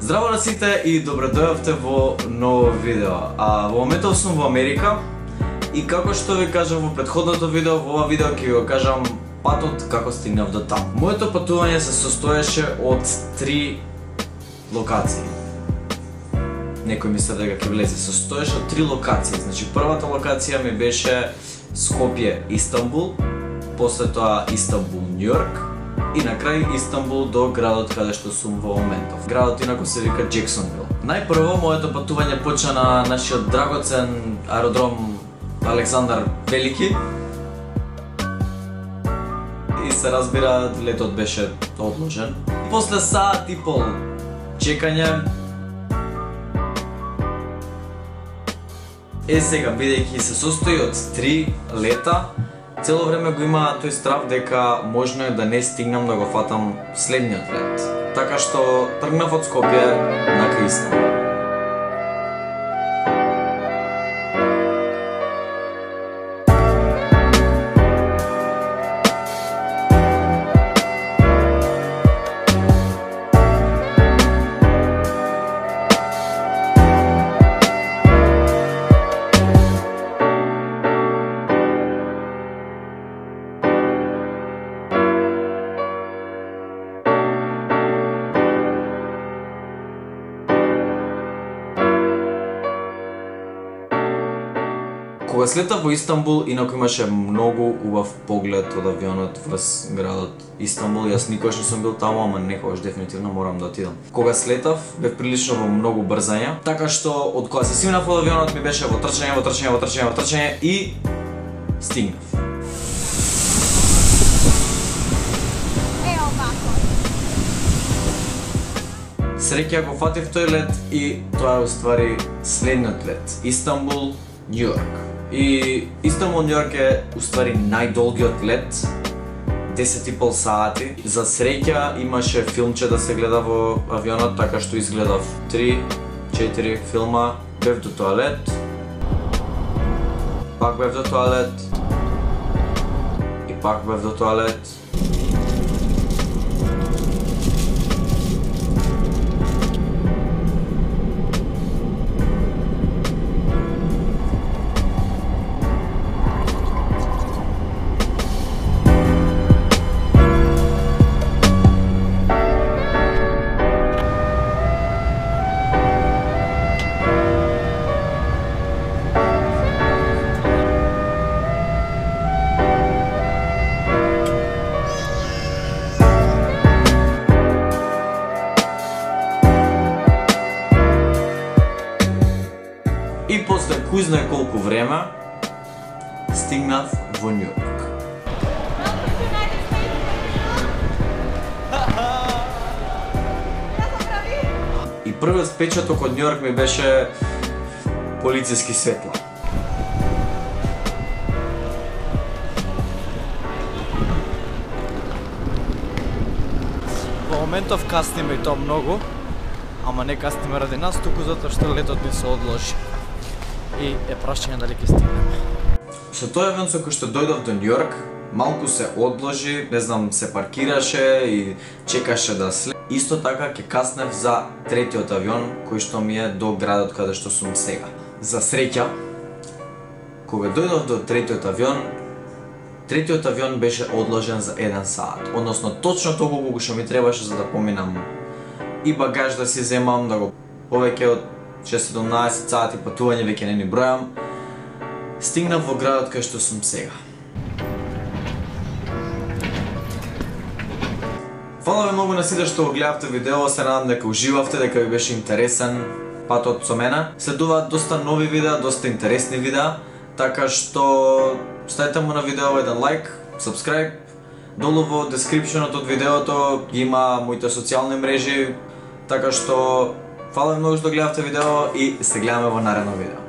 Здраво на сите и добре дојавте во ново видео. Во моментов сум во Америка и како што ви кажав во претходното видео, во ова видео ќе ви го кажам патот како стигнав до таму. Моето патување се состоеше од 3 локации. Некој мисли дека ќе влезе. Состоеше од 3 локации. Значи првата локација ми беше Скопје, Истанбул, после тоа Истанбул, Њујорк и на крај Истанбул до градот каде што сум во моментов. Градот инаку се вика Джексонвил. Најпрво моето патување почна на нашиот драгоцен аеродром Александар Велики. И се разбира, летот беше одложен. После саат и пол чекање, сега бидејќи се состои од 3 лета, цело време го има тој страв дека можно е да не стигнам да го фатам следниот лет. Така што тргнав од Скопје на кај Истанбул. Кога слетав во Истанбул, инаку имаше многу убав поглед од авионот врз градот Истанбул. Јас никогаш не сум бил таму, ама некогаш дефинитивно морам да отидам. Кога слетав, бев прилично во многу брзање, така што од кога се симнав од авионот ми беше во трчање и стигнав. Среќа го фатив тој лет и тоа е уствари следниот лет. Истанбул, Њујорк. И Истанбул, Њујорк е уствари најдолгиот лет, 10,5 сати. За среќа имаше филмче да се гледа во авионот, така што изгледав 3-4 филма. Бев до тоалет, пак бев до тоалет и пак бев до тоалет. И после кој знае колку време стигнав во Њујорк. И првиот впечаток од Њујорк ми беше полициски светла. Во моментов касниме и тоа многу, ама не касниме ради нас, туку затоа што летот ни се одложи. И е прашање дали ќе стигнеме. Со тој авион со кој што дојдов до Њујорк, малку се одложи, не знам, се паркираше и чекаше да след. Исто така ќе каснев за третиот авион кој што ми е до градот каде што сум сега. За среќа, кога дојдов до третиот авион беше одложен за 1 саат. Односно точно толку што ми требаше за да поминам и багаж да си земам, да го повеќе од 6-17 сати патување, веќе не ни бројам, стигнав во градот кај што сум сега. Фала ви многу на сите што го гледавте видео, се надам дека уживавте, дека ви беше интересен патот со мене. Следуваат доста нови видеа, доста интересни видеа, така што ставете му на видео еден лайк, subscribe. Долу во дескрипшенот од видеото има моите социјални мрежи, така што фала ви многу што гледавте видео и се гледаме во наредно видео.